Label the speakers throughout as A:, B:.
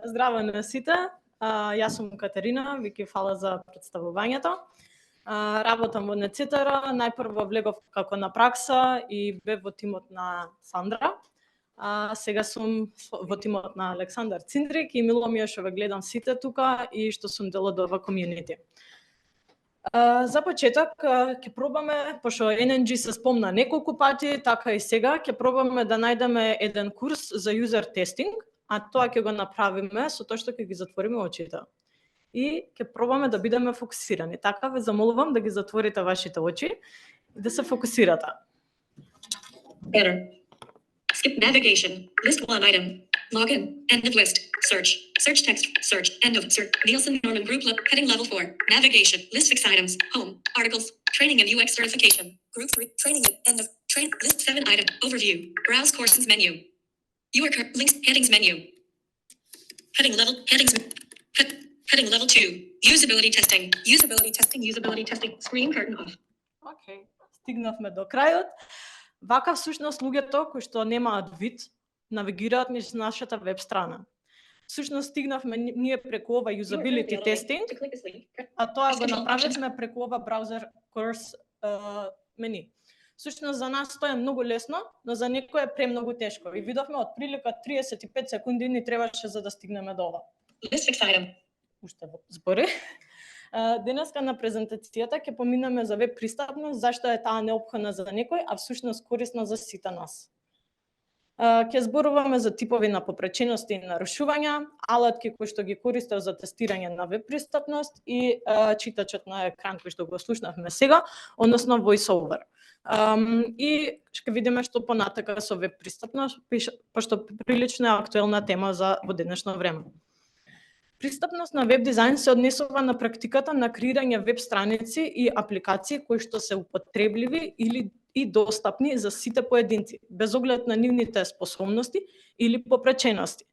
A: Здраво на сите. Јас сум Катерина, ви ки фала за представувањето. Работам во НЦТР, најпрво влегов како на пракса и бев во тимот на Сандра. Сега сум во тимот на Александар Циндрик и мило ми е што ве гледам сите тука и што сум дел од ова комјунити. За почеток ќе пробаме, пошто NNG се спомна неколку пати, така и сега ќе пробаме да најдеме еден курс за user testing, а тоа ќе го направиме со тоа што ќе ги затвориме очите. И ќе пробаме да бидеме фокусирани. Така ве замолувам да ги затворите вашите очи и да се фокусирате.
B: Better. Skip navigation. List one item. Login. End of list. Search. Search text. Search. End of search. Nielsen Norman Group. Heading level 4. Navigation. List 6 items. Home. Articles. Training and UX certification. Group 3. Training and end of. Train. List 7 item. Overview. Browse courses menu. Links. Headings menu. Heading level. Headings. Heading level 2. Usability testing. Usability testing. Usability testing. Screen curtain off.
A: Океј, стигнавме до крајот. Вака всушност луѓето кои што немаат вид навигираат низ нашата веб страна. Всушност стигнавме ние преку ова usability testing, а тоа го направивме преку ова браузер course мени. Всушност за нас тоа е многу лесно, но за некој е премногу тешко. И видовме од прилика 35 секунди ни требаше за да стигнеме до ова. Уште збори. Денеска на презентацијата ќе поминеме за веб пристапност, зашто е таа неопходна за некој, а всушност корисна за сите нас. Ќе зборуваме за типови на попречености и нарушувања, алатки кои што ги користев за тестирање на веб пристапност и читачот на екран кој што го слушнавме сега, односно voiceover. И ќе видиме што понатака со веб пристапност, пошто прилично е актуелна тема за во денешно време. Пристапност на веб дизајн се однесува на практиката на креирање веб страници и апликации кои што се употребливи или и достапни за сите поединци, без оглед на нивните способности или попречености.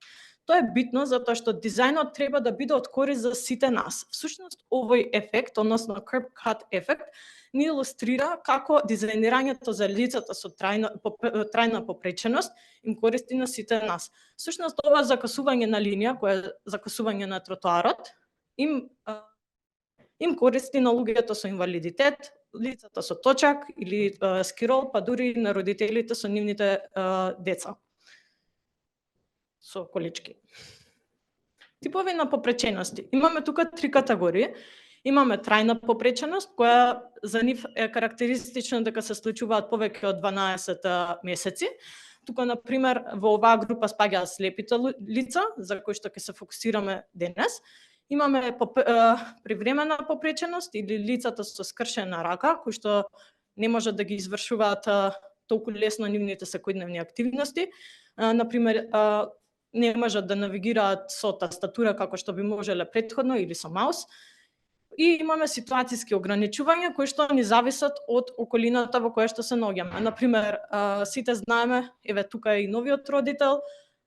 A: Тоа е битно затоа што дизајнот треба да биде од корис за сите нас. Всушност, овој ефект, односно curb cut ефект, ни илустрира како дизајнирањето за лицата со трајна попреченост им користи на сите нас. Всушност, ова закасување на линија, кое е закасување на тротоарот, им користи на луѓето со инвалидитет, лицата со точак или скирол, па дури на родителите со нивните деца со колички. Типови на попречености. Имаме тука 3 категории. Имаме трајна попреченост, која за нив е карактеристично дека се случуваат повеќе од 12 месеци. Тука, например, во оваа група спаѓаат слепите лица, за кои што ќе се фокусираме денес. Имаме привремена попреченост или лицата со скршена рака, кои што не можат да ги извршуваат толку лесно нивните секојдневни активности. Например, не можат да навигираат со тастатура како што би можеле претходно или со маус. И имаме ситуацијски ограничувања кои што ни зависат од околината во која што се наоѓаме. Например, сите знаеме, еве тука е и новиот родител,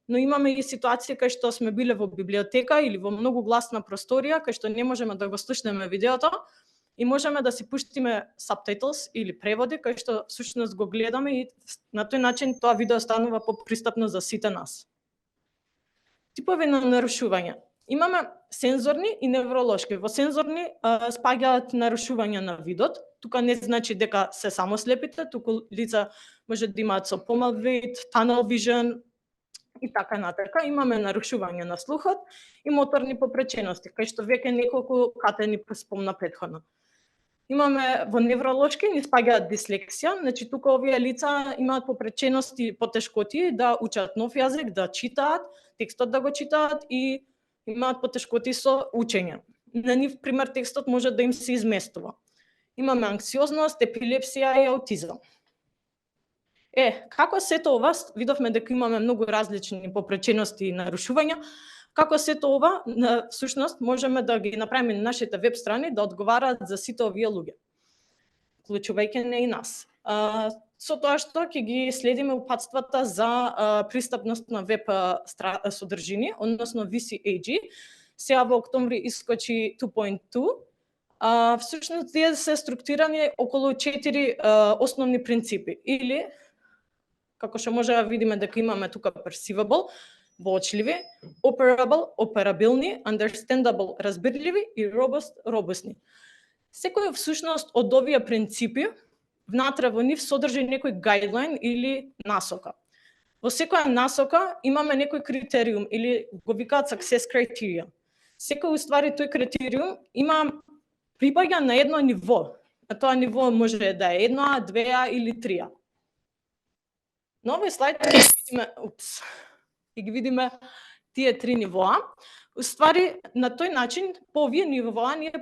A: но имаме и ситуација кај што сме биле во библиотека или во многу гласна просторија, кај што не можеме да го слушнеме видеото и можеме да си пуштиме subtitles или преводи, кај што всушност го гледаме и на тој начин тоа видео станува попристапно за сите нас. Типови на нарушувања. Имаме сензорни и невролошки. Во сензорни спаѓаат нарушувања на видот. Тука не значи дека се само слепите, туку лица може да имаат со помал вид, tunnel vision и така натака. Имаме нарушување на слухот и моторни попречености, кај што веќе неколку Кате спомна претходно. Имаме во невролошки ни спаѓаат дислексија, значи тука овие лица имаат попречености и потешкоти да учат нов јазик, да читаат, текстот да го читаат и имаат потешкоти со учење. На нив пример текстот може да им се изместува. Имаме анксиозност, епилепсија и аутизам. Како сето ова, видовме дека имаме многу различни попречености и нарушувања, како сето ова, всушност, можеме да ги направиме на нашите веб страни да одговараат за сите овие луѓе, вклучувајќи не и нас. Со тоа што ќе ги следиме упатствата за пристапност на веб содржини, односно VCAG. Сега во октомври искочи 2.2. Всушност, тие се структурирани околу 4 основни принципи. Или, како што може да видиме дека имаме тука perceivable, воочливи, operable, операбилни, understandable, разбирливи и robust, робусни. Секој всушност од овие принципи внатре во нив содржи некој guideline или насока. Во секоја насока имаме некој критериум или го викаат success criteria. Секој уствари тој критериум има припаѓа на едно ниво. А тоа ниво може да е 1, 2 или 3. На овој слайд ќе ги видиме тие 3 нивоа. Уствари на тој начин по овие нивоа ние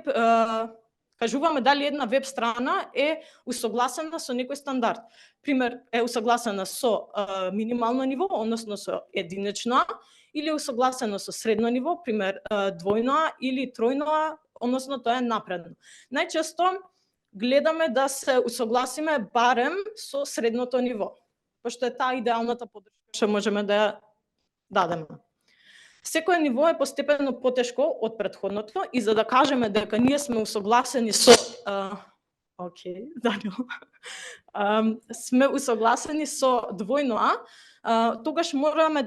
A: кажуваме дали една веб страна е усогласена со некој стандард. Пример, е усогласена со минимално ниво, односно со единично А, или е усогласена со средно ниво, пример двојно А или тројно А, односно тоа е напредно. Најчесто гледаме да се усогласиме барем со средното ниво, пошто е таа идеалната поддршка што можеме да ја дадеме. Секој ниво е постепено потешко од претходното и за да кажеме дека ние сме усогласени со сме усогласени со двојно А, тогаш мораме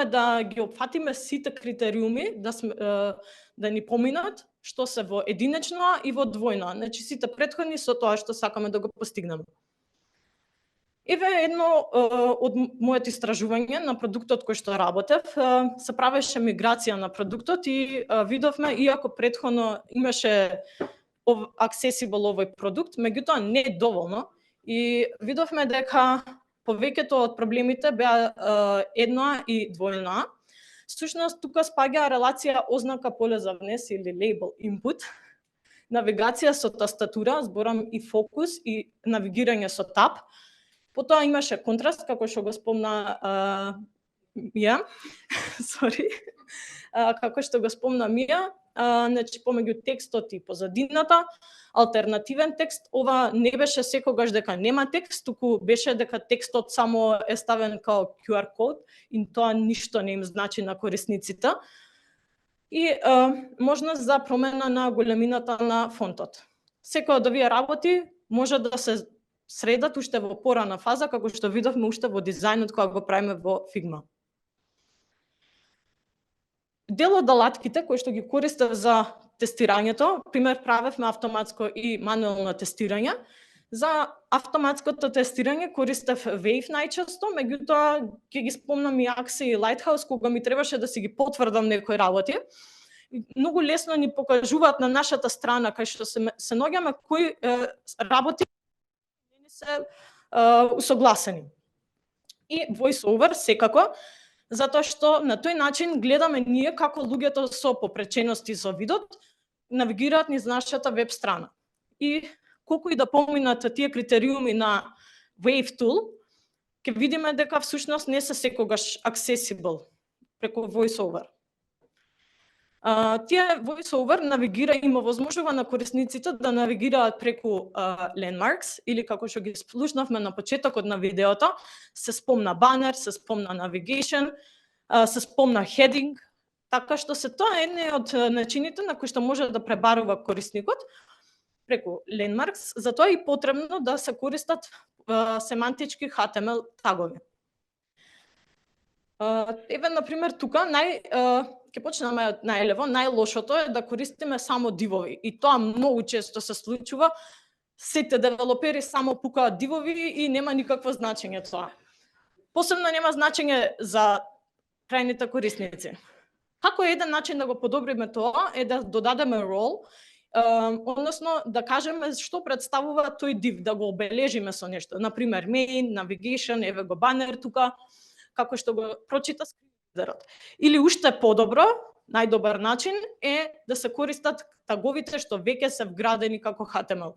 A: да ги опфатиме сите критериуми да ни поминат што се во единечно А и во двојно А, значи сите претходни со тоа што сакаме да го постигнеме. Еве едно од моите истражување на продуктот кој што работев, се правеше миграција на продуктот и видовме, иако претходно имаше accessible овој продукт, меѓутоа не е доволно и видовме дека повеќето од проблемите беа 1А и двојно А. Всушност тука спаѓа релација ознака поле за внес или label input, навигација со тастатура, зборам и фокус и навигирање со таб. Потоа имаше контраст, како што го спомна Мија, како што го спомна Мија, значи помеѓу текстот и позадината, алтернативен текст, ова не беше секогаш дека нема текст, туку беше дека текстот само е ставен као QR код и тоа ништо не им значи на корисниците. И можност за промена на големината на фонтот. Секој од овие работи може да се средат уште во порана фаза, како што видовме уште во дизајнот кога го правиме во Figma. Дел од алатките кои што ги користев за тестирањето, пример правевме автоматско и мануелно тестирање. За автоматското тестирање користев Wave најчесто, меѓутоа ќе ги спомнам и Axe и Lighthouse кога ми требаше да си ги потврдам некои работи. Многу лесно ни покажуваат на нашата страна кај што се наоѓаме кои работи се усогласени. И voiceover секако, затоа што на тој начин гледаме ние како луѓето со попречености со видот навигираат низ нашата веб страна. И колку и да поминат тие критериуми на Wave Tool, ќе видиме дека всушност не се секогаш accessible преку voiceover. Тие voiceover навигира има возможува на корисниците да навигираат преку landmarks или како што ги слушнавме на почетокот на видеото, се спомна банер, се спомна navigation, се спомна heading, така што се тоа едни од начините на кои што може да пребарува корисникот преку landmarks, затоа е потребно да се користат семантички HTML тагови. Еве, например, тука ќе почнеме од најлево, најлошото е да користиме само дивови. И тоа многу често се случува. Сите девелопери само пукаат дивови и нема никакво значење тоа. Посебно нема значење за крајните корисници. Како е еден начин да го подобриме тоа е да додадеме role, односно да кажеме што представува тој див, да го обележиме со нешто. Например, main, navigation, еве го банер тука, како што го прочита скринридерот. Или уште подобро, најдобар начин е да се користат таговите што веќе се вградени како HTML.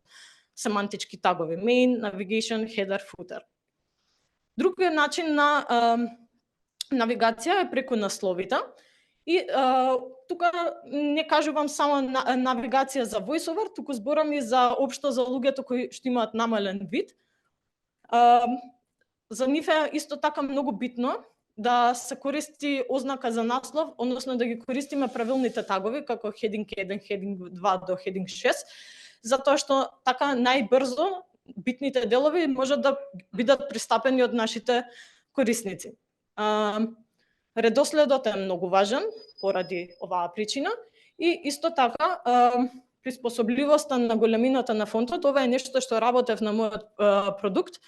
A: Семантички тагови, main, navigation, header, footer. Друг начин на навигација е преку насловите. И тука не кажувам само навигација за voiceover, туку зборам и за општо за луѓето кои што имаат намален вид. За нив е исто така многу битно да се користи ознака за наслов, односно да ги користиме правилните тагови, како heading 1, heading 2 до heading 6, затоа што така најбрзо битните делови можат да бидат пристапени од нашите корисници. Редоследот е многу важен поради оваа причина и исто така приспособливоста на големината на фонтот. Ова е нешто што работев на мојот продукт.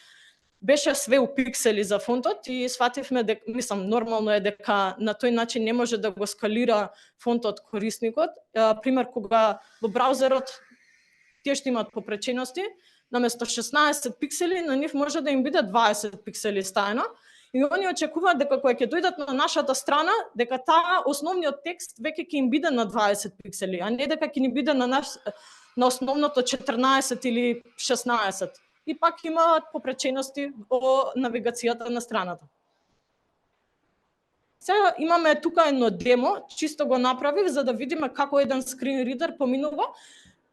A: Беше све у пиксели за фонтот и свативме дека, нормално е дека на тој начин не може да го скалира фонтот корисникот. Пример, кога во браузерот тие што имаат попречености, наместо 16 пиксели, на нив може да им биде 20 пиксели стаено. И они очекуваат дека кога ќе дојдат на нашата страна, дека таа основниот текст веќе ќе им биде на 20 пиксели, а не дека ќе ни биде на основното 14 или 16. И пак имаат попречености во навигацијата на страната. Сега имаме тука едно демо, чисто го направив за да видиме како еден скрин ридер поминува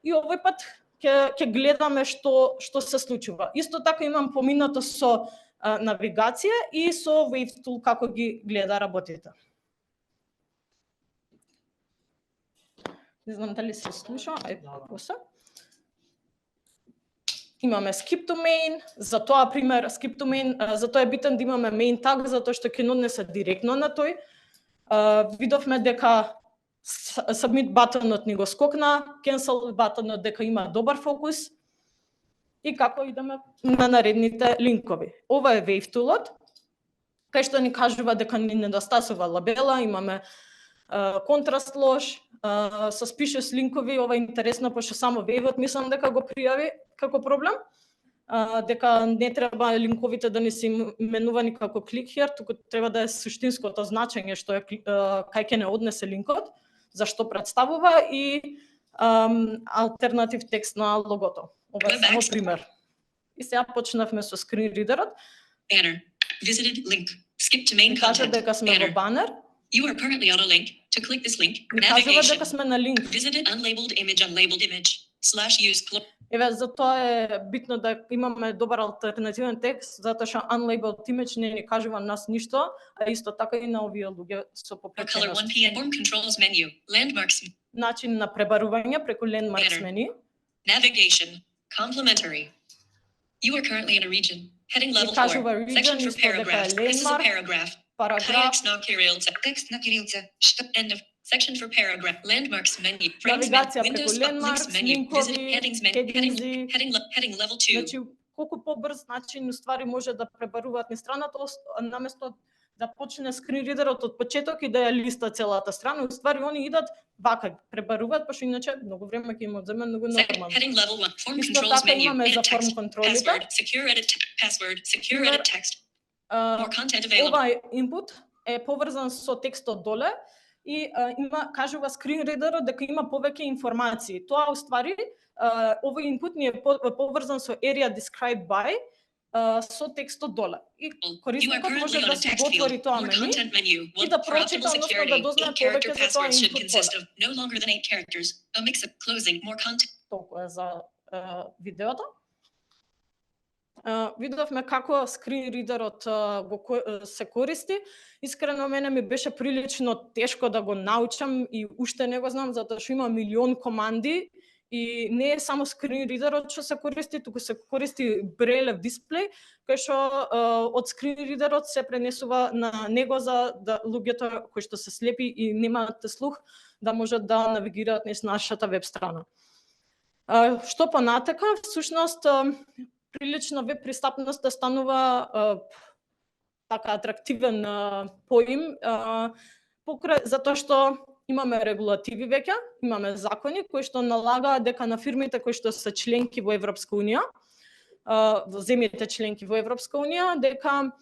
A: и овој пат ќе гледаме што се случува. Исто така имам поминато со навигација и со WaveTool како ги гледа работите. Не знам дали се слуша, после. Имаме skip to main, за тоа пример skip to main, за тоа е битен да имаме main tag затоа што ќе однесе директно на тој. Видовме дека submit бутонот ни го скокна, cancel бутонот дека има добар фокус. И како идеме на наредните линкови. Ова е WaveTool-от, кај што ни кажува дека ни недостасува лабела, имаме контраст лош, suspicious линкови. Ова е интересно, пошто само Wave-от мислам дека го пријави како проблем, дека не треба линковите да не се именувани како click here, туку треба да е суштинското значење што е кај ќе не однесе линкот, зашто представува и алтернатив текст на логото. Ова е само пример. И сега почнавме со скринридерот.
B: Banner. Visited link. Skip to main
A: Кажа
B: content.
A: дека сме во банер.
B: You are currently on a link. To click this link,
A: Кажува
B: navigation.
A: дека сме на линк.
B: Visited unlabeled image. /use.
A: Еве, затоа е битно да имаме добар алтернативен текст, затоа што unlabeled image не ни кажува нас ништо, а исто така и на овие луѓе со
B: Color
A: попреченост.
B: 1 form controls menu. Landmarks.
A: Начин на пребарување преку landmarks мени.
B: Navigation. Complementary. You are currently in a region. Heading level 4.
A: кажува region,
B: Section for
A: исто дека е
B: paragraph. This is a
A: landmark.
B: paragraph.
A: Параграф.
B: Text на кирилица. Текст на кирилица. End of section for paragraph. Landmarks menu. Frames
A: Навигација
B: menu.
A: преку
B: Windows links
A: landmarks,
B: menu. Visit
A: линкови,
B: headings menu.
A: хединзи.
B: Heading level 2.
A: Значи, колку побрз начин уствари може да пребаруваат низ страната, наместо да почне скринридерот од почеток и да ја листа целата страна, уствари они идат вака, пребаруваат, пошто иначе многу време ќе им одземе многу нормално.
B: Heading level 1. Form
A: Исто
B: controls
A: така
B: menu.
A: имаме за
B: Edit
A: форм
B: text.
A: контролите.
B: Password. Secure edit. Password. Secure edit text. More content available.
A: Овај input е поврзан со текстот доле и кажува скринридерот дека има повеќе информации. Тоа уствари овој input ни е поврзан со area described by со текстот доле. И корисникот може да си го отвори тоа мени и да прочита, односно да дознае повеќе за тоа input поле. Толку е за видеото. Видовме како скринридерот се користи. Искрено мене ми беше прилично тешко да го научам и уште не го знам затоа што има милион команди и не е само скринридерот што се користи, туку се користи Braille дисплеј, кај што од скринридерот се пренесува на него за да луѓето кои што се слепи и немаат слух да можат да навигираат низ нашата веб страна. Што понатека, всушност прилично веб пристапноста станува така атрактивен поим, затоа што имаме регулативи веќе, имаме закони кои што налагаат дека на фирмите кои што се членки во Европска унија, во земјите членки во Европска унија, дека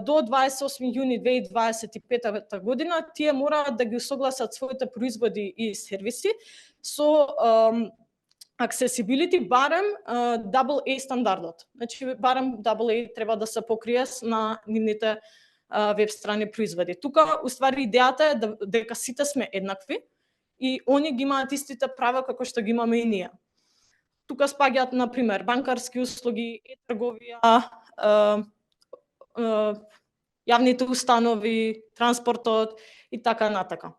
A: до 28 јуни 2025 година тие мораат да ги согласат своите производи и сервиси со accessibility барем AA стандардот. Значи барем AA треба да се покрие на нивните веб страни производи. Тука уствари идејата е дека сите сме еднакви и они ги имаат истите права како што ги имаме и ние. Тука спаѓаат на пример банкарски услуги, трговија, јавните установи, транспортот и така натака.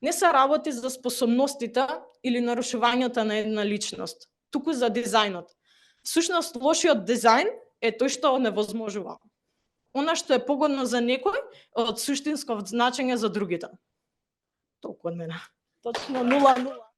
A: Не се работи за способностите или нарушувањата на една личност, туку за дизајнот. Всушност, лошиот дизајн е тој што невозможува. Она што е погодно за некој, од суштинско значење за другите. Толку од мене. Точно 0-0.